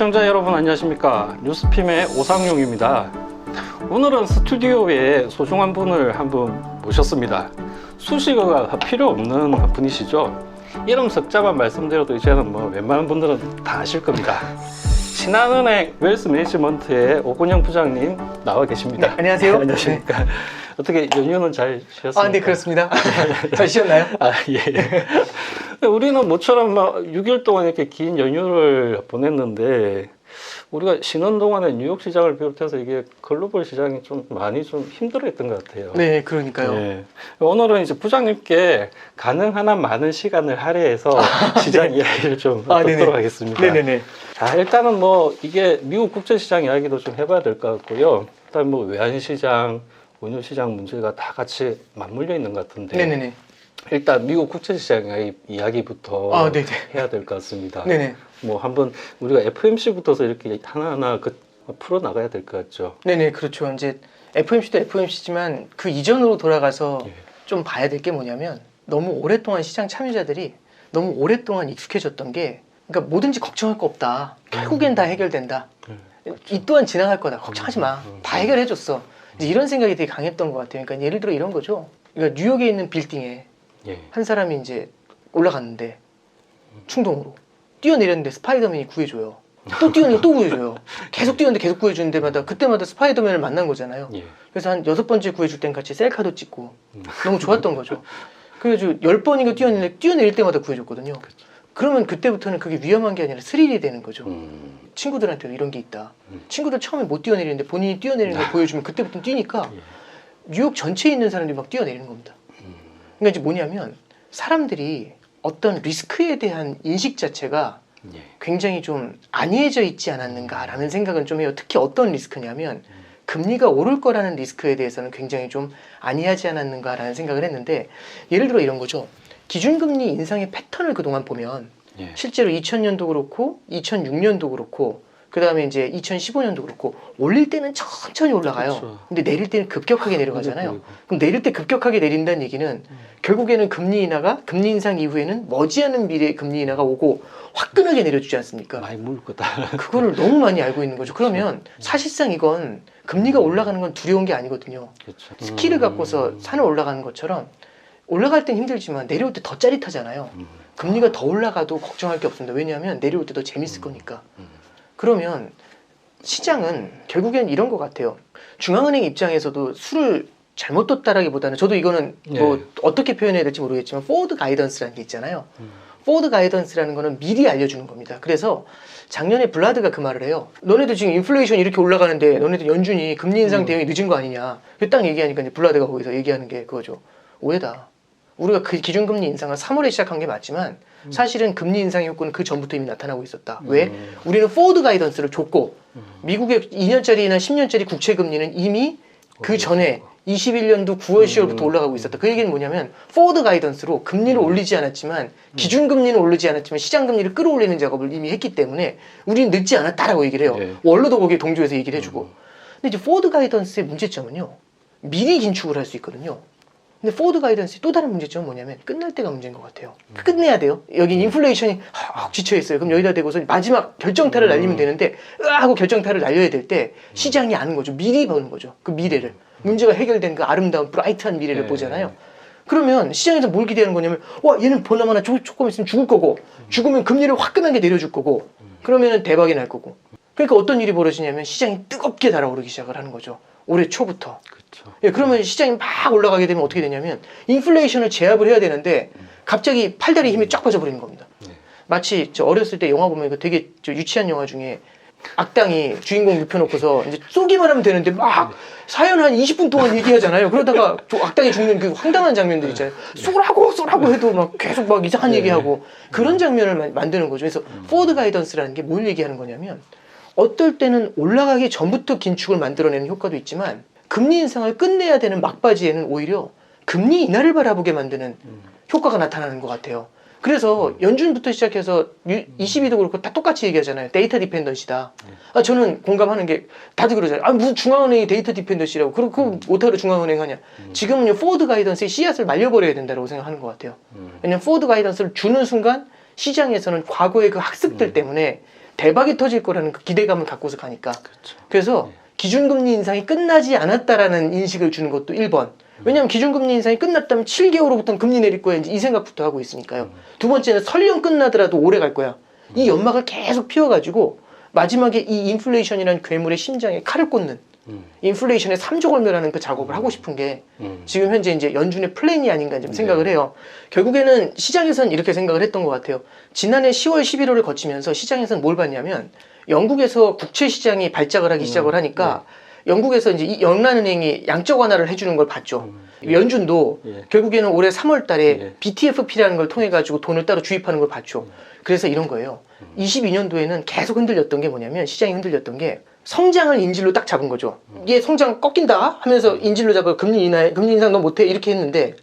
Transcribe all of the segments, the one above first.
시청자 여러분 안녕하십니까. 뉴스핌의 오상용입니다. 오늘은 스튜디오에 소중한 분을 한 분 모셨습니다. 수식어가 필요 없는 분이시죠. 이름 석자만 말씀드려도 이제는 웬만한 분들은 다 아실 겁니다. 신한은행 웰스 매니지먼트의 오건영 부장님 나와 계십니다. 네, 안녕하세요. 안녕하십니까. 네. 어떻게 연휴는 잘 쉬었습니까? 네, 그렇습니다. 잘 쉬었나요? 예. 우리는 모처럼 6일 동안 이렇게 긴 연휴를 보냈는데, 우리가 쉬는 동안에 뉴욕 시장을 비롯해서 이게 글로벌 시장이 좀 많이 좀 힘들어했던 것 같아요. 네, 그러니까요. 예. 오늘은 이제 부장님께 가능한 한 많은 시간을 할애해서 시장 네. 이야기를 좀 듣도록 하겠습니다. 네네네. 자, 일단은 이게 미국 국제시장 이야기도 좀 해봐야 될 것 같고요. 일단 외환시장, 원유시장 문제가 다 같이 맞물려 있는 것 같은데. 네네네. 일단 미국 국제시장 이야기부터 해야 될 것 같습니다. 네네. 한번 우리가 FMC부터서 이렇게 하나하나 풀어 나가야 될 것 같죠. 네네, 그렇죠. 이제 FMC도 FMC지만 그 이전으로 돌아가서 좀 봐야 될 게 뭐냐면, 너무 오랫동안 시장 참여자들이 너무 오랫동안 익숙해졌던 게, 그러니까 뭐든지 걱정할 거 없다. 결국엔 다 해결된다. 이 또한 지나갈 거다. 걱정하지 마. 다 해결해줬어. 이제 이런 생각이 되게 강했던 것 같아요. 그러니까 예를 들어 이런 거죠. 그러니까 뉴욕에 있는 빌딩에 한 사람이 이제 올라갔는데 충동으로 뛰어내렸는데 스파이더맨이 구해줘요. 또 뛰어내려 또 구해줘요. 계속 뛰었는데 계속 구해주는 데마다 그때마다 스파이더맨을 만난 거잖아요. 그래서 한 6번째 구해줄 땐 같이 셀카도 찍고 너무 좋았던 거죠. 그래가지고 10번인가 뛰어내릴 때마다 구해줬거든요. 그러면 그때부터는 그게 위험한 게 아니라 스릴이 되는 거죠. 친구들한테도 이런 게 있다. 친구들 처음에 못 뛰어내리는데 본인이 뛰어내리는 걸 보여주면 그때부터는 뛰니까 뉴욕 전체에 있는 사람들이 막 뛰어내리는 겁니다. 그러니까 이제 뭐냐면, 사람들이 어떤 리스크에 대한 인식 자체가 굉장히 좀 안이해져 있지 않았는가라는 생각은 좀 해요. 특히 어떤 리스크냐면, 금리가 오를 거라는 리스크에 대해서는 굉장히 좀 안이하지 않았는가라는 생각을 했는데, 예를 들어 이런 거죠. 기준금리 인상의 패턴을 그동안 보면 실제로 2000년도 그렇고 2006년도 그렇고 그 다음에 이제 2015년도 그렇고 올릴 때는 천천히 올라가요. 그렇죠. 근데 내릴 때는 급격하게 내려가잖아요. 그럼 내릴 때 급격하게 내린다는 얘기는 결국에는 금리 인상 이후에는 머지않은 미래에 금리 인하가 오고 화끈하게 내려주지 않습니까? 많이 물 거다. 그거를 너무 많이 알고 있는 거죠. 그러면 사실상 이건 금리가 올라가는 건 두려운 게 아니거든요. 그렇죠. 스키를 갖고서 산을 올라가는 것처럼 올라갈 땐 힘들지만 내려올 때 더 짜릿하잖아요. 금리가 더 올라가도 걱정할 게 없습니다. 왜냐하면 내려올 때 더 재밌을 거니까. 그러면 시장은 결국엔 이런 것 같아요. 중앙은행 입장에서도 수를 잘못 뒀다라기보다는, 저도 이거는 어떻게 표현해야 될지 모르겠지만 포워드 가이던스라는 게 있잖아요. 포워드 가이던스라는 거는 미리 알려주는 겁니다. 그래서 작년에 블라드가 그 말을 해요. 너네들 지금 인플레이션이 이렇게 올라가는데 너네들 연준이 금리 인상 대응이 늦은 거 아니냐. 딱 얘기하니까 이제 블라드가 거기서 얘기하는 게 그거죠. 오해다. 우리가 그 기준금리 인상을 3월에 시작한 게 맞지만 사실은 금리 인상의 효과는 그 전부터 이미 나타나고 있었다. 왜? 우리는 포워드 가이던스를 줬고 미국의 2년짜리나 10년짜리 국채금리는 이미 그 전에 21년도 9월 10월부터 올라가고 있었다. 그 얘기는 뭐냐면 포워드 가이던스로 금리를 올리지 않았지만 기준금리는 오르지 않았지만 시장금리를 끌어올리는 작업을 이미 했기 때문에 우리는 늦지 않았다라고 얘기를 해요. 원로도 거기에 동조해서 얘기를 해주고. 근데 이제 포워드 가이던스의 문제점은요, 미리 긴축을 할 수 있거든요. 근데 포워드 가이던스의 또 다른 문제점은 뭐냐면 끝날 때가 문제인 것 같아요. 끝내야 돼요. 여기 인플레이션이 지쳐있어요. 그럼 여기다 대고서 마지막 결정타를 날리면 되는데 하고 결정타를 날려야 될 때 시장이 아는 거죠. 미리 보는 거죠. 그 미래를. 문제가 해결된 그 아름다운 브라이트한 미래를 보잖아요. 그러면 시장에서 뭘 기대하는 거냐면, 얘는 보나마나 조금 있으면 죽을 거고, 죽으면 금리를 화끈하게 내려줄 거고, 그러면 대박이 날 거고. 그러니까 어떤 일이 벌어지냐면 시장이 뜨겁게 달아오르기 시작을 하는 거죠. 올해 초부터. 그러면 시장이 막 올라가게 되면 어떻게 되냐면 인플레이션을 제압을 해야 되는데 갑자기 팔다리 힘이 쫙 빠져버리는 겁니다. 마치 저 어렸을 때 영화 보면 되게 유치한 영화 중에 악당이 주인공 눕혀놓고서 이제 쏘기만 하면 되는데 막 사연 한 20분 동안 얘기하잖아요. 그러다가 악당이 죽는 그 황당한 장면들 있잖아요. 쏘라고 해도 막 계속 막 이상한 얘기하고 그런 장면을 만드는 거죠. 그래서 포워드 가이던스라는 게 뭘 얘기하는 거냐면, 어떨 때는 올라가기 전부터 긴축을 만들어내는 효과도 있지만 금리 인상을 끝내야 되는 막바지에는 오히려 금리 인하를 바라보게 만드는 효과가 나타나는 것 같아요. 그래서 연준부터 시작해서 22도 그렇고 다 똑같이 얘기하잖아요. 데이터 디펜던시다. 저는 공감하는 게 다들 그러잖아요. 무슨 중앙은행이 데이터 디펜던시라고. 그럼 어떻게 중앙은행 하냐. 지금은요, 포워드 가이던스의 씨앗을 말려버려야 된다고 생각하는 것 같아요. 왜냐면 포워드 가이던스를 주는 순간 시장에서는 과거의 그 학습들 때문에 대박이 터질 거라는 그 기대감을 갖고서 가니까. 그렇죠. 그래서 기준금리 인상이 끝나지 않았다라는 인식을 주는 것도 1번. 왜냐하면 기준금리 인상이 끝났다면 7개월 후부터는 금리 내릴 거야. 이제 이 생각부터 하고 있으니까요. 두 번째는 설령 끝나더라도 오래 갈 거야. 이 연막을 계속 피워가지고 마지막에 이 인플레이션이라는 괴물의 심장에 칼을 꽂는 인플레이션의 3조 걸매라는 그 작업을 하고 싶은 게 지금 현재 이제 연준의 플랜이 아닌가 좀 생각을 해요. 결국에는 시장에서는 이렇게 생각을 했던 것 같아요. 지난해 10월, 11월을 거치면서 시장에서는 뭘 봤냐면 영국에서 국채 시장이 발작을 하기 시작을 하니까 영국에서 이제 이 영란은행이 양적 완화를 해주는 걸 봤죠. 연준도 결국에는 올해 3월 달에 BTFP라는 걸 통해 가지고 돈을 따로 주입하는 걸 봤죠. 그래서 이런 거예요. 22년도에는 계속 흔들렸던 게 뭐냐면 시장이 흔들렸던 게 성장을 인질로 딱 잡은 거죠. 이게 성장 꺾인다 하면서 인질로 잡아 금리 인상 너 못해 이렇게 했는데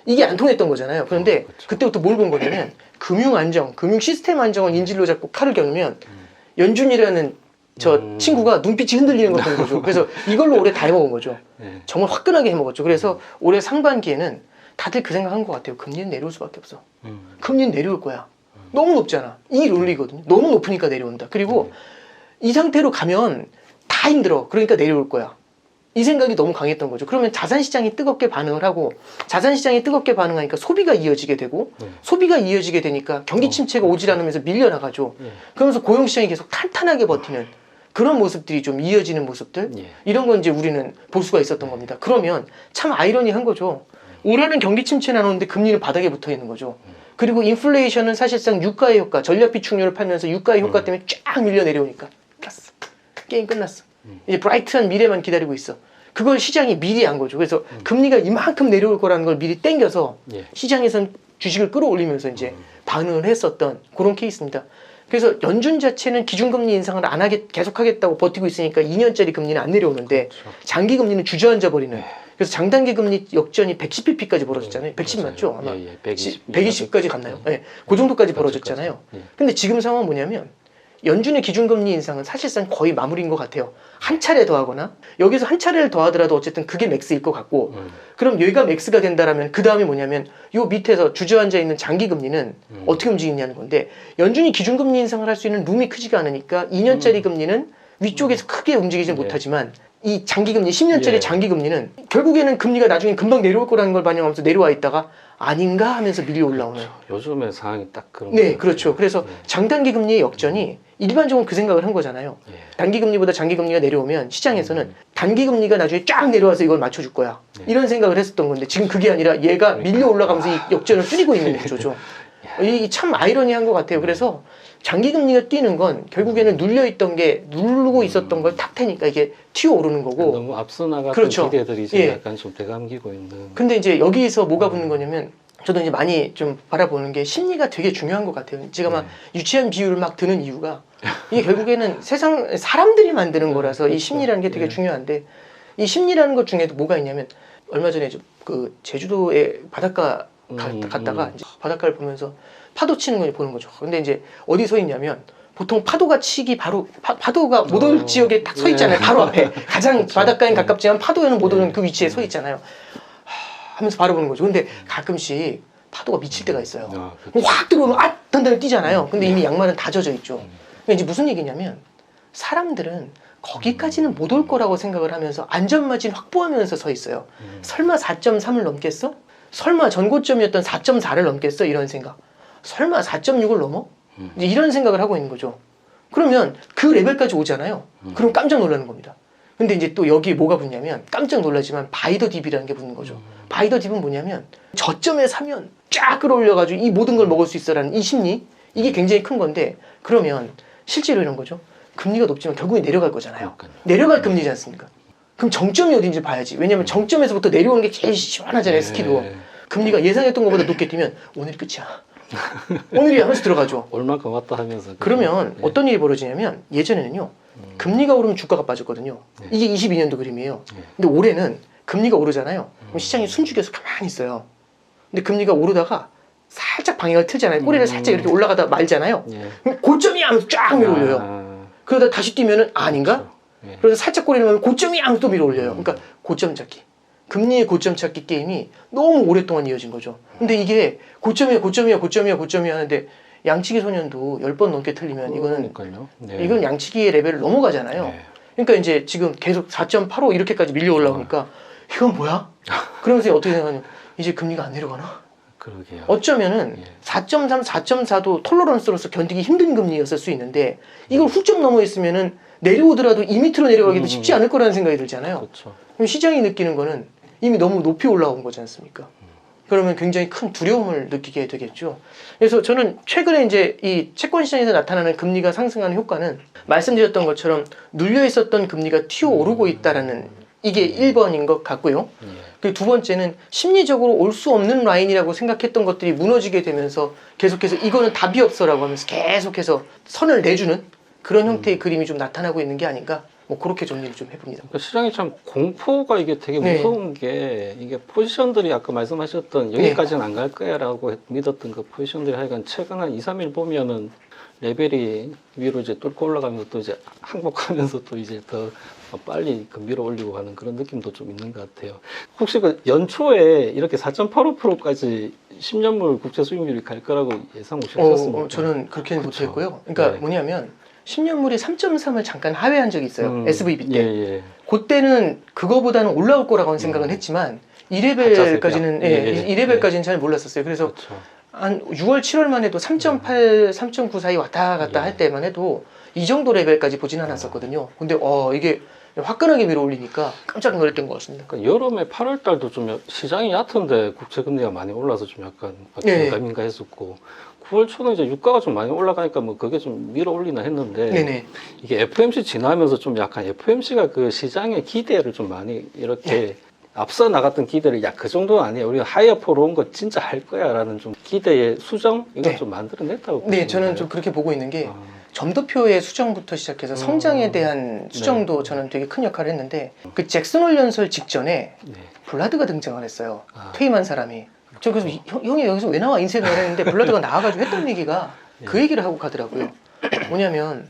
이게 안 통했던 거잖아요. 그런데 그때부터 뭘 본 거냐면 금융 안정, 금융 시스템 안정을 인질로 잡고 칼을 겨누면 연준이라는 저 친구가 눈빛이 흔들리는 걸 본 거죠. 그래서 이걸로 올해 다 해먹은 거죠. 정말 화끈하게 해먹었죠. 그래서 올해 상반기에는 다들 그 생각한 것 같아요. 금리는 내려올 수밖에 없어. 금리는 내려올 거야. 너무 높잖아. 이 논리거든요. 너무 높으니까 내려온다. 그리고 이 상태로 가면 다 힘들어. 그러니까 내려올 거야. 이 생각이 너무 강했던 거죠. 그러면 자산시장이 뜨겁게 반응을 하고 자산시장이 뜨겁게 반응하니까 소비가 이어지게 되고 소비가 이어지게 되니까 경기 침체가 오질 않으면서 밀려나가죠. 그러면서 고용시장이 계속 탄탄하게 버티는 그런 모습들이 좀 이어지는 모습들 이런 건 이제 우리는 볼 수가 있었던 겁니다. 그러면 참 아이러니한 거죠. 올해는 경기 침체 나오는데 금리는 바닥에 붙어 있는 거죠. 그리고 인플레이션은 사실상 유가의 효과, 전략 비축률을 팔면서 유가의 효과 때문에 쫙 밀려 내려오니까 끝났어. 게임 끝났어. 이제 브라이트한 미래만 기다리고 있어. 그걸 시장이 미리 한 거죠. 그래서 금리가 이만큼 내려올 거라는 걸 미리 땡겨서 시장에선 주식을 끌어올리면서 이제 반응을 했었던 그런 케이스입니다. 그래서 연준 자체는 기준금리 인상을 안 하게 계속하겠다고 버티고 있으니까 2년짜리 금리는 안 내려오는데 장기 금리는 주저앉아 버리는. 그래서 장단기 금리 역전이 110bp까지 벌어졌잖아요. 110 맞죠? 아마 120까지 갔나요? 네, 그 정도까지 벌어졌잖아요. 근데 지금 상황은 뭐냐면 연준의 기준금리 인상은 사실상 거의 마무리인 것 같아요. 한 차례 더 하거나 여기서 한 차례를 더 하더라도 어쨌든 그게 맥스일 것 같고 그럼 여기가 맥스가 된다라면 그 다음에 뭐냐면 요 밑에서 주저앉아 있는 장기금리는 어떻게 움직이냐는 건데 연준이 기준금리 인상을 할 수 있는 룸이 크지가 않으니까 2년짜리 금리는 위쪽에서 크게 움직이지 못하지만 이 장기금리 10년짜리 장기금리는 결국에는 금리가 나중에 금방 내려올 거라는 걸 반영하면서 내려와 있다가 아닌가 하면서 밀려 올라오는 요즘의 상황이 딱 그런 네, 그렇죠. 그래서 장단기 금리의 역전이 일반적으로 그 생각을 한 거잖아요. 단기 금리보다 장기 금리가 내려오면 시장에서는 단기 금리가 나중에 쫙 내려와서 이걸 맞춰줄 거야. 이런 생각을 했었던 건데 지금 그게 아니라 얘가 밀려 올라가면서 이 역전을 줄이고 있는 구조죠. 이 참 아이러니한 것 같아요. 그래서 장기 금리가 뛰는 건 결국에는 눌려있던 게 누르고 있었던 걸 탁 트니까 이게 튀어오르는 거고. 너무 앞서 나갔던 그렇죠. 기대들이 이제 약간 좀 되감기고 있는. 근데 이제 여기서 뭐가 붙는 거냐면 저도 이제 많이 좀 바라보는 게 심리가 되게 중요한 것 같아요. 제가 막 유치한 비유를 막 드는 이유가 이게 결국에는 사람들이 만드는 거라서 이 심리라는 게 되게 중요한데 이 심리라는 것 중에도 뭐가 있냐면 얼마 전에 그 제주도에 바닷가 갔다가 이제 바닷가를 보면서 파도 치는 걸 보는 거죠. 근데 이제 어디 서 있냐면 보통 파도가 치기 바로 파도가 못 올 지역에 딱 서 있잖아요. 바로 앞에 가장 바닷가엔 가깝지만 파도에는 못 오는 그 위치에 서 있잖아요. 하면서 바라보는 거죠. 근데 가끔씩 파도가 미칠 때가 있어요. 확 들어오면 단단히 뛰잖아요. 근데 이미 양말은 다 젖어 있죠. 그러니까 이제 무슨 얘기냐면 사람들은 거기까지는 못 올 거라고 생각을 하면서 안전마진 확보하면서 서 있어요. 설마 4.3을 넘겠어? 설마 전고점이었던 4.4를 넘겠어? 이런 생각. 설마 4.6을 넘어? 이제 이런 생각을 하고 있는 거죠. 그러면 그 레벨까지 오잖아요. 그럼 깜짝 놀라는 겁니다. 근데 이제 또 여기 뭐가 붙냐면 깜짝 놀라지만 바이더 딥이라는 게 붙는 거죠. 바이더 딥은 뭐냐면 저점에 사면 쫙 끌어올려가지고 이 모든 걸 먹을 수 있어라는 이 심리 이게 굉장히 큰 건데 그러면 실제로 이런 거죠. 금리가 높지만 결국에 내려갈 거잖아요. 내려갈 금리지 않습니까? 그럼 정점이 어딘지 봐야지. 왜냐면 정점에서부터 내려오는 게 제일 시원하잖아요. 스키도. 금리가 예상했던 것보다 높게 뛰면 오늘이 끝이야. 오늘이 하면서 들어가죠. 얼마큼 왔다 하면서. 그러면 어떤 일이 벌어지냐면 예전에는요. 금리가 오르면 주가가 빠졌거든요. 이게 22년도 그림이에요. 근데 올해는 금리가 오르잖아요. 그럼 시장이 숨죽여서 가만히 있어요. 근데 금리가 오르다가 살짝 방향을 틀잖아요. 꼬리를 살짝 이렇게 올라가다 말잖아요. 그럼 고점이 하면서 쫙 밀어 올려요. 그러다 다시 뛰면은 아닌가? 그래서 살짝 꼬리를 넣으면 고점이 하면서 또 밀어 올려요. 그러니까 고점 찾기. 금리의 고점 찾기 게임이 너무 오랫동안 이어진 거죠. 근데 이게 고점이야 하는데 양치기 소년도 10번 넘게 틀리면 이거는 그러니까요. 네. 이건 양치기의 레벨을 넘어가잖아요. 네. 그러니까 이제 지금 계속 4.85 이렇게까지 밀려 올라오니까 이건 뭐야? 그러면서 어떻게 생각하냐? 이제 금리가 안 내려가나? 그러게요. 어쩌면은 예. 4.3, 4.4도 톨러런스로서 견디기 힘든 금리였을 수 있는데 이걸 훌쩍 넘어 있으면은 내려오더라도 이 밑으로 내려가기도 쉽지 않을 거라는 생각이 들잖아요. 그렇죠. 그럼 시장이 느끼는 거는 이미 너무 높이 올라온 거지 않습니까? 그러면 굉장히 큰 두려움을 느끼게 되겠죠. 그래서 저는 최근에 이제 이 채권 시장에서 나타나는 금리가 상승하는 효과는 말씀드렸던 것처럼 눌려 있었던 금리가 튀어오르고 있다라는 이게 1번인 것 같고요. 그리고 두 번째는 심리적으로 올 수 없는 라인이라고 생각했던 것들이 무너지게 되면서 계속해서 이거는 답이 없어라고 하면서 계속해서 선을 내주는 그런 형태의 그림이 좀 나타나고 있는 게 아닌가, 뭐 그렇게 정리를 좀 해봅니다. 그러니까 시장이 참 공포가 이게 되게 네. 무서운 게 이게 포지션들이 아까 말씀하셨던 여기까지는 안 갈 거야라고 믿었던 그 포지션들이 하여간 최근 한 2, 3일 보면은 레벨이 위로 이제 뚫고 올라가면서 또 이제 항복하면서 또 이제 더 빨리 그 밀어 올리고 가는 그런 느낌도 좀 있는 것 같아요. 혹시 그 연초에 이렇게 4.85%까지 10년물 국채 수익률이 갈 거라고 예상 하셨습니까? 저는 그렇게는 그쵸. 못했고요. 그러니까 네. 뭐냐면 10년물이 3.3을 잠깐 하회한 적이 있어요. SVB 때. 예. 그때는 그거보다는 올라올 거라고는 생각은 했지만 2레벨까지는 예. 2레벨까지는 잘 몰랐었어요. 그래서 그렇죠. 한 6월, 7월만 해도 3.8, 3.9 사이 왔다 갔다 할 때만 해도 이 정도 레벨까지 보진 않았었거든요. 근데 이게 화끈하게 밀어 올리니까 깜짝 놀랐던 것 같습니다. 그러니까 여름에 8월 달도 좀 시장이 얕은데 국채 금리가 많이 올라서 좀 약간 네. 민감인가 했었고 9월 초는 이제 유가가 좀 많이 올라가니까 뭐 그게 좀 밀어 올리나 했는데 네네. 이게 FMC 지나면서 좀 약간 FMC가 그 시장의 기대를 좀 많이 이렇게 앞서 나갔던 기대를 그 정도는 아니에요. 우리가 하이어포로 온 거 진짜 할 거야라는 좀 기대의 수정 이걸 네. 좀 만들어냈다고 네, 보시면 저는 돼요? 좀 그렇게 보고 있는 게 아, 점도표의 수정부터 시작해서 성장에 대한 수정도 저는 되게 큰 역할을 했는데 그 잭슨 홀 연설 직전에 네. 블라드가 등장을 했어요. 아. 퇴임한 사람이. 저 그래서 형이 여기서 왜 나와 인생을 했는데 블라드가 나와가지고 했던 얘기가 그 얘기를 하고 가더라고요. 뭐냐면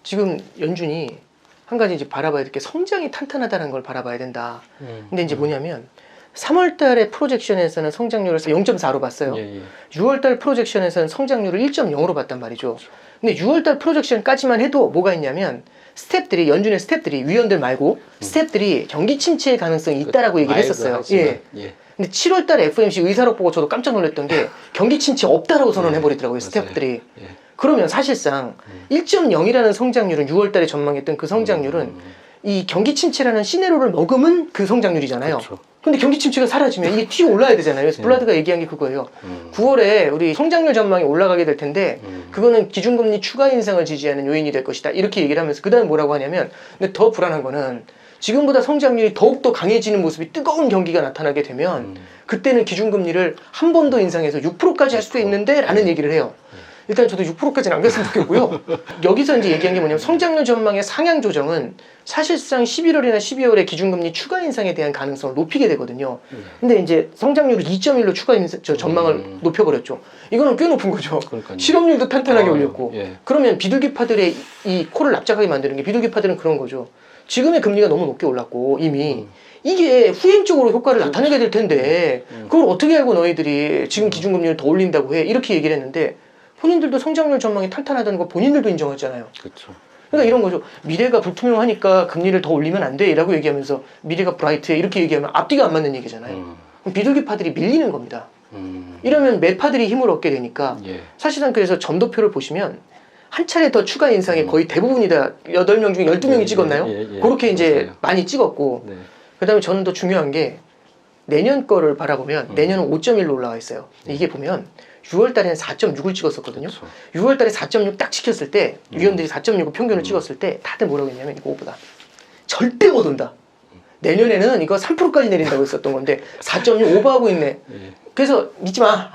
지금 연준이 한 가지 이제 바라봐야 될 게 성장이 탄탄하다는 걸 바라봐야 된다. 근데 이제 뭐냐면 3월 달에 프로젝션에서는 성장률을 0.4로 봤어요. 예. 6월 달 프로젝션에서는 성장률을 1.0으로 봤단 말이죠. 근데 6월 달 프로젝션까지만 해도 뭐가 있냐면 스텝들이 연준의 스텝들이 위원들 말고 스텝들이 경기 침체의 가능성이 있다라고 얘기를 했었어요. 예. 근데 7월 달에 FOMC 의사록 보고 저도 깜짝 놀랐던 게 경기 침체 없다라고 선언해 버리더라고요. 스텝들이. 예. 그러면 사실상 1.0이라는 성장률은 6월 달에 전망했던 그 성장률은 이 경기 침체라는 시나리오를 머금은 그 성장률이잖아요. 그렇죠. 근데 경기 침체가 사라지면 이게 튀어 올라야 되잖아요. 그래서 블라드가 얘기한 게 그거예요. 음. 9월에 우리 성장률 전망이 올라가게 될 텐데 그거는 기준금리 추가 인상을 지지하는 요인이 될 것이다. 이렇게 얘기를 하면서 그 다음에 뭐라고 하냐면 근데 더 불안한 거는 지금보다 성장률이 더욱더 강해지는 모습이 뜨거운 경기가 나타나게 되면 그때는 기준금리를 한 번 더 인상해서 6%까지 할 수도 있는데 라는 얘기를 해요. 일단 저도 6%까지는 안 갔으면 좋겠고요. 여기서 이제 얘기한 게 뭐냐면 성장률 전망의 상향 조정은 사실상 11월이나 12월에 기준금리 추가 인상에 대한 가능성을 높이게 되거든요. 근데 이제 성장률을 2.1로 추가 인상, 전망을 높여버렸죠. 이거는 꽤 높은 거죠. 그러니까요. 실업률도 탄탄하게 올렸고. 예. 그러면 비둘기파들의 이 코를 납작하게 만드는 게 비둘기파들은 그런 거죠. 지금의 금리가 너무 높게 올랐고 이미 이게 후행적으로 효과를 나타내게 될 텐데 그걸 어떻게 알고 너희들이 지금 기준금리를 더 올린다고 해 이렇게 얘기를 했는데 본인들도 성장률 전망이 탄탄하다는 거 본인들도 인정했잖아요. 그렇죠. 그러니까 이런 거죠. 미래가 불투명하니까 금리를 더 올리면 안 돼 라고 얘기하면서 미래가 브라이트해 이렇게 얘기하면 앞뒤가 안 맞는 얘기잖아요. 그럼 비둘기파들이 밀리는 겁니다. 이러면 매파들이 힘을 얻게 되니까 예. 사실상 그래서 점도표를 보시면 한 차례 더 추가 인상에 거의 대부분이 다 8명 중에 12명이 찍었나요? 그렇게 이제 맞아요. 많이 찍었고 네. 그 다음에 저는 더 중요한 게 내년 거를 바라보면 내년은 5.1로 올라와 있어요. 이게 보면 6월 달에는 4.6을 찍었었거든요. 그렇죠. 6월 달에 4.6 딱 지켰을 때 위원들이 4.6을 평균을 찍었을 때 다들 뭐라고 했냐면 이거보다 절대 못 온다. 내년에는 이거 3%까지 내린다고 했었던 건데 4.6 오버하고 있네. 예. 그래서 믿지 마.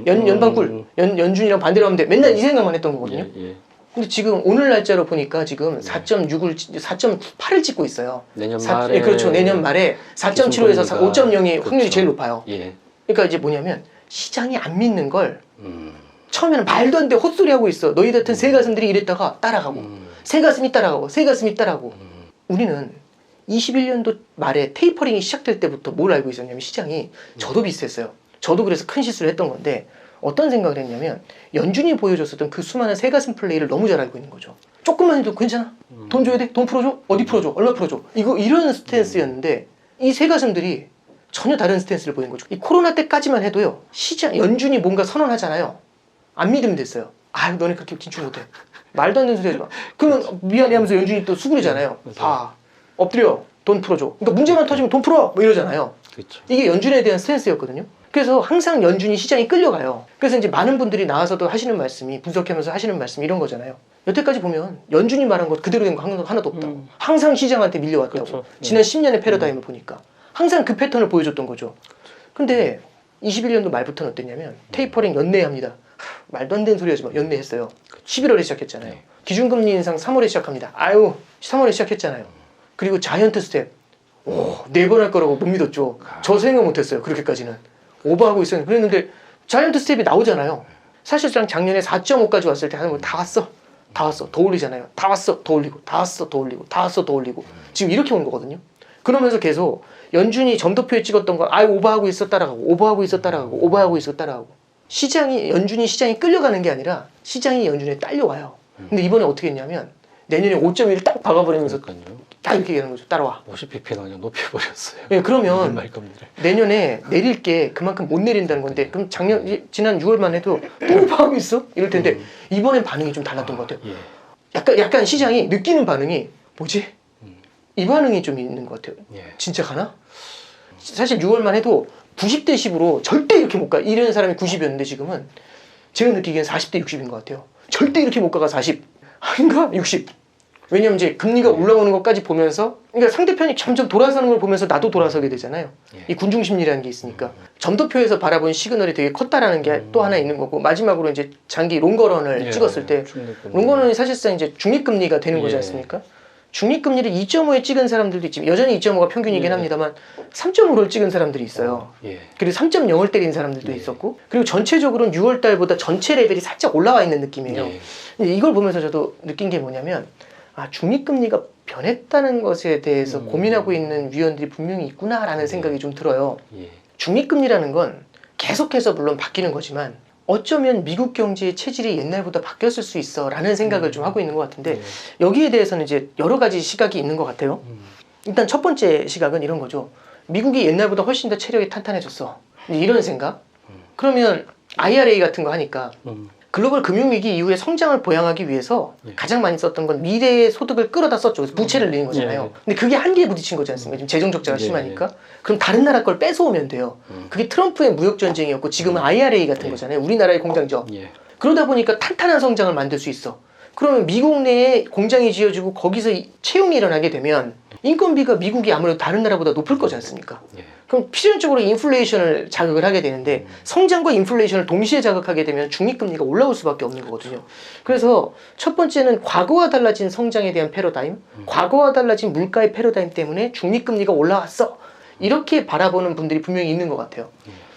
연방꿀. 연준이랑 반대로 하면 돼. 맨날 이 생각만 했던 거거든요. 예. 근데 지금 오늘 날짜로 보니까 지금 4.8을 찍고 있어요. 내년 말에 그렇죠. 내년 말에 4.75에서 5.0이 확률이 그렇죠. 제일 높아요. 예. 그러니까 이제 뭐냐면 시장이 안 믿는 걸 처음에는 말도 안 돼 헛소리 하고 있어. 너희 같은 새 가슴들이 이랬다가 따라가고 새 가슴이 따라가고 새 가슴이 따라가고 우리는 21년도 말에 테이퍼링이 시작될 때부터 뭘 알고 있었냐면 시장이 저도 비슷했어요. 저도 그래서 큰 실수를 했던 건데 어떤 생각을 했냐면 연준이 보여줬었던 그 수많은 새가슴 플레이를 너무 잘 알고 있는 거죠. 조금만 해도 괜찮아. 돈 줘야 돼? 돈 풀어줘? 어디 풀어줘? 얼마 풀어줘? 이런 스탠스였는데 이 새가슴들이 전혀 다른 스탠스를 보이는 거죠. 이 코로나 때까지만 해도요. 연준이 뭔가 선언하잖아요. 안 믿으면 됐어요. 아유 너네 그렇게 진출 못해. 말도 안 되는 소리 하지 마. 그러면 미안해 하면서 연준이 또 수그리잖아요. 봐. 엎드려. 돈 풀어줘. 그러니까 문제만 터지면 돈 풀어. 뭐 이러잖아요. 그렇죠. 이게 연준에 대한 스탠스였거든요. 그래서 항상 연준이 시장이 끌려가요. 그래서 이제 많은 분들이 나와서도 하시는 말씀이 분석하면서 하시는 말씀이 이런 거잖아요. 여태까지 보면 연준이 말한 것 그대로 된 거 하나도 없다고. 항상 시장한테 밀려왔다고. 그렇죠. 지난 10년의 패러다임을 보니까 항상 그 패턴을 보여줬던 거죠. 근데 21년도 말부터는 어땠냐면 테이퍼링 연내합니다. 말도 안 되는 소리 하지 마. 연내했어요. 11월에 시작했잖아요. 기준금리 인상 3월에 시작합니다. 아유 3월에 시작했잖아요. 그리고 자이언트 스텝. 오, 4번 할 거라고 못 믿었죠. 저 생각 못했어요. 그렇게까지는. 오버하고 있었는데 그랬는데 자이언트 스텝이 나오잖아요. 사실상 작년에 4.5까지 왔을 때 하는 거 다 왔어. 다 왔어. 더 올리잖아요. 다 왔어. 더 올리고. 다 왔어. 더 올리고. 다 왔어. 더 올리고. 지금 이렇게 온 거거든요. 그러면서 계속 연준이 점도표에 찍었던 거 오버하고 있어 따라가고 오버하고 있어 따라가고 오버하고 있어 따라가고 연준이 시장이 끌려가는 게 아니라 시장이 연준에 딸려와요. 근데 이번에 어떻게 했냐면 내년에 5.1을 딱 박아버리면서 딱 이렇게 얘기하는 거죠. 따라와. 50pp나 그냥 높여버렸어요. 예, 그러면 말겁니다. 내년에 내릴 게 그만큼 못 내린다는 건데 그럼 지난 6월만 해도 또 오버하고 있어? 이럴 텐데 이번엔 반응이 좀 달랐던 것 같아요. 예. 약간 시장이 느끼는 반응이 뭐지? 이 반응이 좀 있는 것 같아요. 예. 진짜 가나? 사실 6월만 해도 90대 10으로 절대 이렇게 못 가. 이런 사람이 90이었는데 지금은 제가 느끼기엔 40대 60인 것 같아요. 절대 이렇게 못 가가 40. 아닌가? 60. 왜냐면 이제 금리가 올라오는 것까지 보면서 그러니까 상대편이 점점 돌아서는 걸 보면서 나도 돌아서게 되잖아요. 이 군중 심리라는 게 있으니까 점도표에서 바라본 시그널이 되게 컸다라는 게 또 하나 있는 거고 마지막으로 이제 장기 롱거런을 찍었을 때 롱거런이 사실상 이제 중립금리가 되는 거지 않습니까? 중립금리를 2.5에 찍은 사람들도 있지만 여전히 2.5가 평균이긴 합니다만 3.5를 찍은 사람들이 있어요. 그리고 3.0을 때린 사람들도 있었고 그리고 전체적으로는 6월 달보다 전체 레벨이 살짝 올라와 있는 느낌이에요. 근데 이걸 보면서 저도 느낀 게 뭐냐면 중립금리가 변했다는 것에 대해서 고민하고 있는 위원들이 분명히 있구나라는 생각이 좀 들어요. 중립금리라는 건 계속해서 물론 바뀌는 거지만 어쩌면 미국 경제의 체질이 옛날보다 바뀌었을 수 있어 라는 생각을 좀 하고 있는 것 같은데 여기에 대해서는 이제 여러 가지 시각이 있는 것 같아요. 일단 첫 번째 시각은 이런 거죠. 미국이 옛날보다 훨씬 더 체력이 탄탄해졌어. 이런 생각? 그러면 IRA 같은 거 하니까 글로벌 금융위기 이후에 성장을 보양하기 위해서 가장 많이 썼던 건 미래의 소득을 끌어다 썼죠. 그래서 부채를 내는 거잖아요. 근데 그게 한계에 부딪힌 거지 않습니까? 지금 재정 적자가 심하니까. 그럼 다른 나라 걸 뺏어오면 돼요. 그게 트럼프의 무역 전쟁이었고 지금은 IRA 같은 거잖아요. 우리나라의 공장죠. 그러다 보니까 탄탄한 성장을 만들 수 있어. 그러면 미국 내에 공장이 지어지고 거기서 채용이 일어나게 되면 인건비가 미국이 아무래도 다른 나라보다 높을 거지 않습니까? 그럼 필연적으로 인플레이션을 자극을 하게 되는데 성장과 인플레이션을 동시에 자극하게 되면 중립금리가 올라올 수밖에 없는 거거든요. 그래서 첫 번째는 과거와 달라진 성장에 대한 패러다임, 과거와 달라진 물가의 패러다임 때문에 중립금리가 올라왔어. 이렇게 바라보는 분들이 분명히 있는 것 같아요.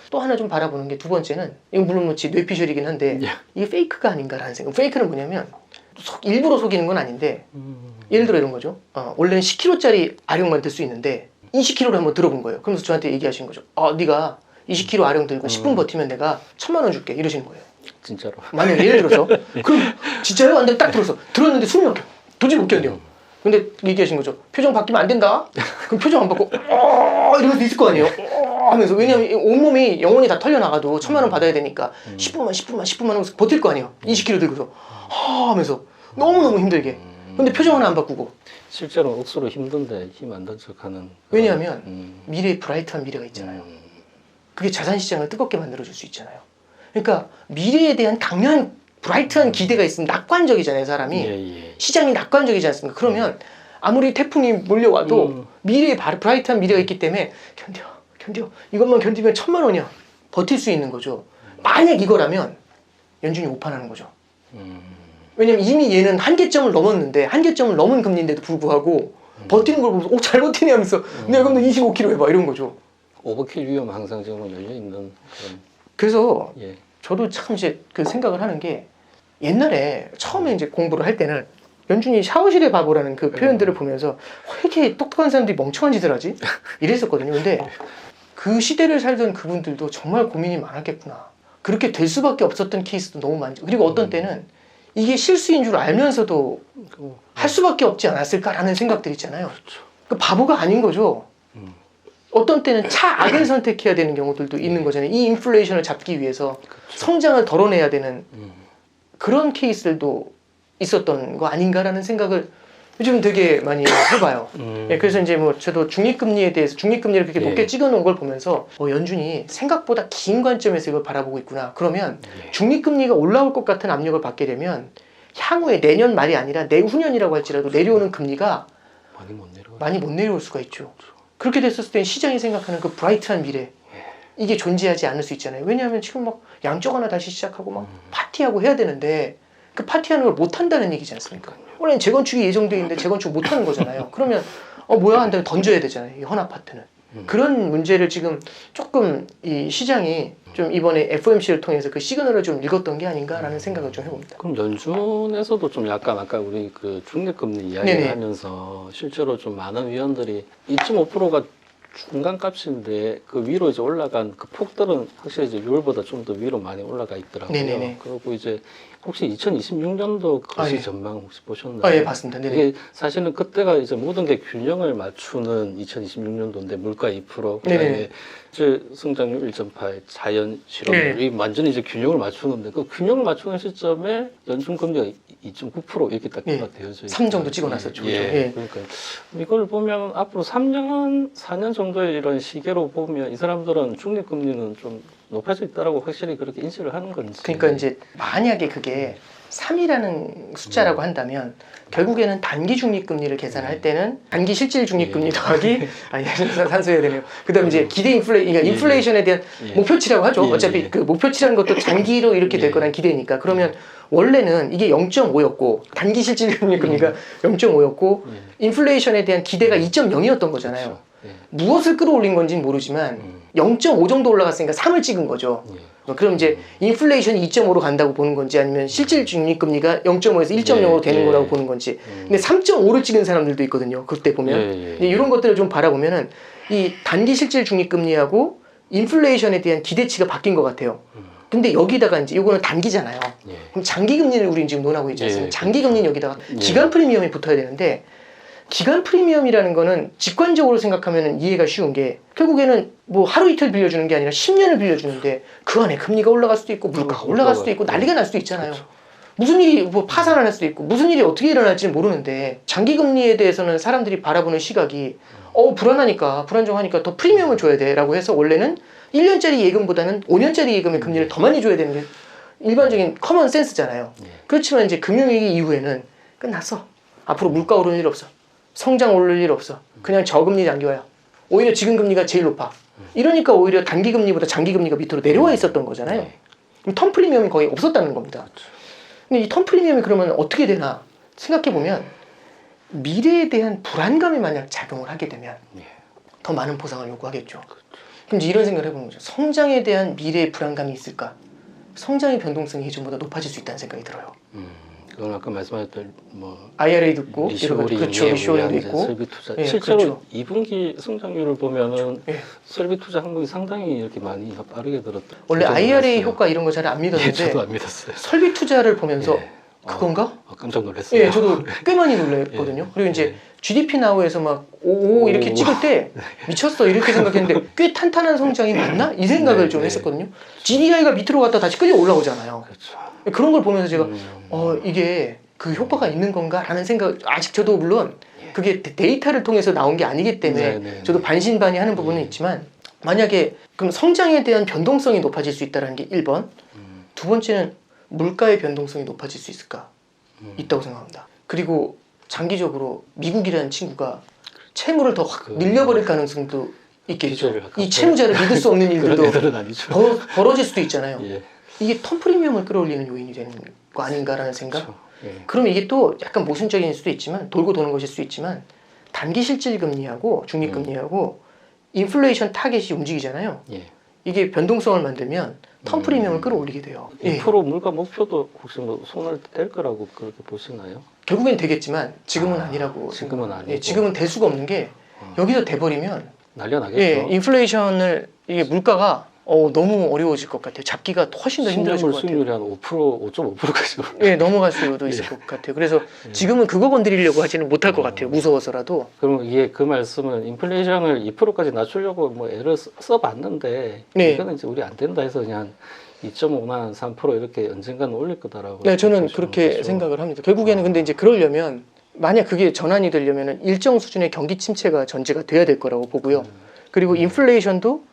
또 하나 좀 바라보는 게 두 번째는 이건 물론 뭐 뇌피셜이긴 한데 이게 페이크가 아닌가라는 생각. 페이크는 뭐냐면 일부러 속이는 건 아닌데 예를 들어 이런 거죠. 원래는 10kg짜리 아령만 들 수 있는데 20kg를 한번 들어본 거예요. 그러면서 저한테 얘기하신 거죠. 네가 20kg 아령 들고 10분 버티면 내가 1,000만 원 줄게. 이러시는 거예요. 진짜로. 만약에 예를 들어서 그럼 진짜요? 안 돼. 딱 들었는데 숨이 막혀. 도저히 못 견뎌요. 근데 얘기하신 거죠. 표정 바뀌면 안 된다. 그럼 표정 안 바꿔. 이러면서 있을 거 아니에요. 하면서 왜냐면 온몸이 영혼이 다 털려나가도 1,000만 원 받아야 되니까 10분만 하면서 버틸 거 아니에요. 20kg 들고서 하면서 너무너무 힘들게. 근데 표정 하나 안 바꾸고. 실제로 억수로 힘든데 힘 안 든 척하는. 왜냐하면 미래에 브라이트한 미래가 있잖아요. 그게 자산시장을 뜨겁게 만들어줄 수 있잖아요. 그러니까 미래에 대한 강렬한 브라이트한 기대가 있으면 낙관적이잖아요, 사람이. 시장이 낙관적이지 않습니까? 그러면 아무리 태풍이 몰려와도 미래에 브라이트한 미래가 있기 때문에 견뎌. 이것만 견디면 1,000만 원이야. 버틸 수 있는 거죠. 만약 이거라면 연준이 오판하는 거죠. 왜냐면 이미 얘는 한계점을 넘었는데 한계점을 넘은 금리인데도 불구하고 버티는 걸 보면서 잘 버티네 하면서 내가 그럼 25kg 해봐 이런 거죠. 오버킬 위험 항상 지금 열려있는 그런. 그래서 저도 참 이제 그 생각을 하는 게 옛날에 처음에 이제 공부를 할 때는 연준이 샤워실의 바보라는 그 표현들을 보면서 왜 이렇게 똑똑한 사람들이 멍청한 짓을 하지? 이랬었거든요. 근데 그 시대를 살던 그분들도 정말 고민이 많았겠구나. 그렇게 될 수밖에 없었던 케이스도 너무 많죠. 그리고 어떤 때는 이게 실수인 줄 알면서도 할 수밖에 없지 않았을까라는 생각들 있잖아요. 그 바보가 아닌 거죠. 어떤 때는 차악을 선택해야 되는 경우들도 있는 거잖아요. 이 인플레이션을 잡기 위해서 성장을 덜어내야 되는 그런 케이스들도 있었던 거 아닌가라는 생각을 요즘 되게 많이 해봐요. 예, 그래서 이제 뭐 저도 중립금리에 대해서 중립금리를 그렇게 높게 찍어놓은 걸 보면서 연준이 생각보다 긴 관점에서 이걸 바라보고 있구나. 그러면 중립금리가 올라올 것 같은 압력을 받게 되면 향후에 내년 말이 아니라 내후년이라고 할지라도 내려오는 금리가 많이 못 내려올 수가 있죠. 그렇게 됐을 때 시장이 생각하는 그 브라이트한 미래 이게 존재하지 않을 수 있잖아요. 왜냐하면 지금 막 양적 완화 다시 시작하고 막 파티하고 해야 되는데 그 파티하는 걸 못 한다는 얘기지 않습니까? 원래는 재건축이 예정돼 있는데 재건축 못 하는 거잖아요. 그러면 뭐야 한다면 던져야 되잖아요. 이 헌 아파트는. 그런 문제를 지금 조금 이 시장이 좀 이번에 FOMC를 통해서 그 시그널을 좀 읽었던 게 아닌가라는 생각을 좀 해봅니다. 그럼 연준에서도 좀 약간 아까 우리 그 중립금리 이야기를 하면서 실제로 좀 많은 위원들이 2.5%가 중간값인데 그 위로 이제 올라간 그 폭들은 확실히 이제 6월보다 좀 더 위로 많이 올라가 있더라고요. 네네네. 그리고 이제 혹시 2026년도 거시 전망 혹시 보셨나요? 예, 봤습니다. 네네. 이게 사실은 그때가 이제 모든 게 균형을 맞추는 2026년도인데 물가 2%, 그다음에 이제 성장률 1.8, 자연 실업률 이 완전히 이제 균형을 맞추는데 그 균형을 맞추는 시점에 연준 금리가 2.9% 이렇게 딱 되어져 있어요. 3 정도 찍어놨었죠. 그러니까 이걸 보면 앞으로 3년, 4년 정도의 이런 시계로 보면 이 사람들은 중립 금리는 좀 높아질 있다라고 확실히 그렇게 인식을 하는 건지. 그러니까 이제 만약에 그게 3이라는 숫자라고 한다면 결국에는 단기 중립금리를 계산할 때는 단기 실질 중립금리 더하기 산수해야 되네요. 그다음에 이제 기대 그러니까 인플레이션에 대한 목표치라고 하죠. 어차피 그 목표치라는 것도 장기로 이렇게 될 거란 기대니까. 그러면 원래는 이게 0.5였고 단기 실질 중립금리가 0.5였고 인플레이션에 대한 기대가 2.0이었던 거잖아요. 무엇을 끌어올린 건지는 모르지만 0.5 정도 올라갔으니까 3을 찍은 거죠. 그럼 이제 인플레이션이 2.5로 간다고 보는 건지 아니면 실질 중립금리가 0.5에서 1.0으로 되는 거라고 보는 건지. 근데 3.5를 찍은 사람들도 있거든요. 그때 보면. 이런 것들을 좀 바라보면은 이 단기 실질 중립금리하고 인플레이션에 대한 기대치가 바뀐 것 같아요. 근데 여기다가 이제 이거는 단기잖아요. 그럼 장기 금리를 우리는 지금 논하고 있지 않습니까? 장기 금리는 여기다가 기간 프리미엄이 붙어야 되는데 기간 프리미엄이라는 거는 직관적으로 생각하면 이해가 쉬운 게 결국에는 뭐 하루 이틀 빌려주는 게 아니라 10년을 빌려주는데 그 안에 금리가 올라갈 수도 있고 물가가 올라갈 수도 있고 난리가 날 수도 있잖아요. 그렇죠. 무슨 일이 뭐 파산을 할 수도 있고 무슨 일이 어떻게 일어날지는 모르는데 장기 금리에 대해서는 사람들이 바라보는 시각이 불안하니까 불안정하니까 더 프리미엄을 줘야 돼라고 해서 원래는 1년짜리 예금보다는 5년짜리 예금의 금리를 더 많이 줘야 되는 게 일반적인 커먼 센스잖아요. 그렇지만 이제 금융위기 이후에는 끝났어. 앞으로 물가 오르는 일 없어. 성장 오를 일 없어. 그냥 저금리 장기화야. 오히려 지금 금리가 제일 높아. 이러니까 오히려 단기 금리보다 장기 금리가 밑으로 내려와 있었던 거잖아요. 그럼 턴 프리미엄이 거의 없었다는 겁니다. 근데 이 턴 프리미엄이 그러면 어떻게 되나 생각해보면 미래에 대한 불안감이 만약 작용을 하게 되면 더 많은 보상을 요구하겠죠. 그럼 이제 이런 생각을 해보는 거죠. 성장에 대한 미래의 불안감이 있을까? 성장의 변동성이 예전보다 높아질 수 있다는 생각이 들어요. 그건 아까 말씀하셨던 뭐 IRA 듣고 리쇼링, 그렇죠. 리쇼링도 있고 설비 투자. 실제로 그렇죠. 2분기 성장률을 보면은 설비 투자 항목이 상당히 이렇게 많이 빠르게 들었다. 원래 IRA 효과 이런 거 잘 안 믿었는데 저도 안 믿었어요. 설비 투자를 보면서 그건가? 깜짝 놀랐어요. 저도 꽤 많이 놀랐거든요. 그리고 이제 GDP 나우에서 막 오 이렇게 찍을 때 미쳤어 이렇게 생각했는데 꽤 탄탄한 성장이 맞나? 이 생각을 좀 했었거든요. GDI가 밑으로 갔다 다시 끌려 올라오잖아요. 그렇죠. 그런 걸 보면서 제가 이게 그 효과가 있는 건가? 라는 생각 아직 저도 물론 그게 데이터를 통해서 나온 게 아니기 때문에 저도 반신반의하는 부분은 있지만 만약에 그럼 성장에 대한 변동성이 높아질 수 있다는 게 1번 두 번째는 물가의 변동성이 높아질 수 있을까? 있다고 생각합니다. 그리고 장기적으로 미국이라는 친구가 채무를 더 확 늘려버릴 가능성도 있겠죠. 이 채무자를 믿을 수 없는 일들도 벌어질 수도 있잖아요. 이게 턴 프리미엄을 끌어올리는 요인이 되는 거 아닌가라는 생각? 그렇죠. 그러면 이게 또 약간 모순적인 수도 있지만 돌고 도는 것일 수 있지만 단기 실질 금리하고 중립 금리하고 인플레이션 타겟이 움직이잖아요. 이게 변동성을 만들면 턴 프리미엄을 끌어올리게 돼요. 2% 물가 목표도 혹시 뭐 손을 뗄 거라고 그렇게 보시나요? 결국엔 되겠지만 지금은 아니라고. 지금은 아니고. 지금은 될 수가 없는 게 여기서 돼버리면 난리가 나겠죠. 인플레이션을 이게 물가가 너무 어려워질 것 같아요. 잡기가 훨씬 더 힘들어질 것 신재물 같아요. 수익률이 한 5%, 5.5%까지 예, 넘어갈 수도 있을 것 같아요. 그래서 지금은 그거 건드리려고 하지는 못할 것 같아요. 무서워서라도. 그럼 이게 그 말씀은 인플레이션을 2%까지 낮추려고 뭐 애를 써봤는데 네. 이거는 이제 우리 안 된다 해서 그냥 2.5나 3% 이렇게 언젠가는 올릴 거다라고. 네, 저는 하시는 그렇게 거죠. 생각을 합니다. 결국에는 근데 이제 그러려면 만약 그게 전환이 되려면 일정 수준의 경기 침체가 전제가 돼야 될 거라고 보고요. 그리고 인플레이션도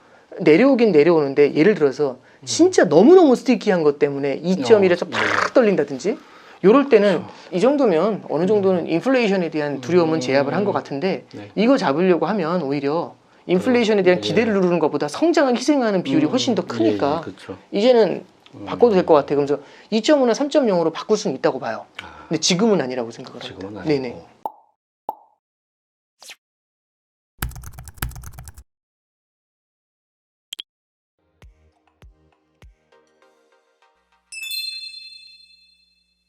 내려오긴 내려오는데 예를 들어서 진짜 너무너무 스티키한 것 때문에 2.1에서 팍 떨린다든지 요럴 때는 이 정도면 어느 정도는 인플레이션에 대한 두려움은 제압을 한 것 같은데 네. 이거 잡으려고 하면 오히려 인플레이션에 대한 예. 기대를 누르는 것보다 성장을 희생하는 비율이 훨씬 더 크니까 예, 그렇죠. 이제는 바꿔도 될 것 같아요. 그러면서 2.5나 3.0으로 바꿀 수는 있다고 봐요. 근데 지금은 아니라고 생각을 합니다. 지금은 아니고. 네네.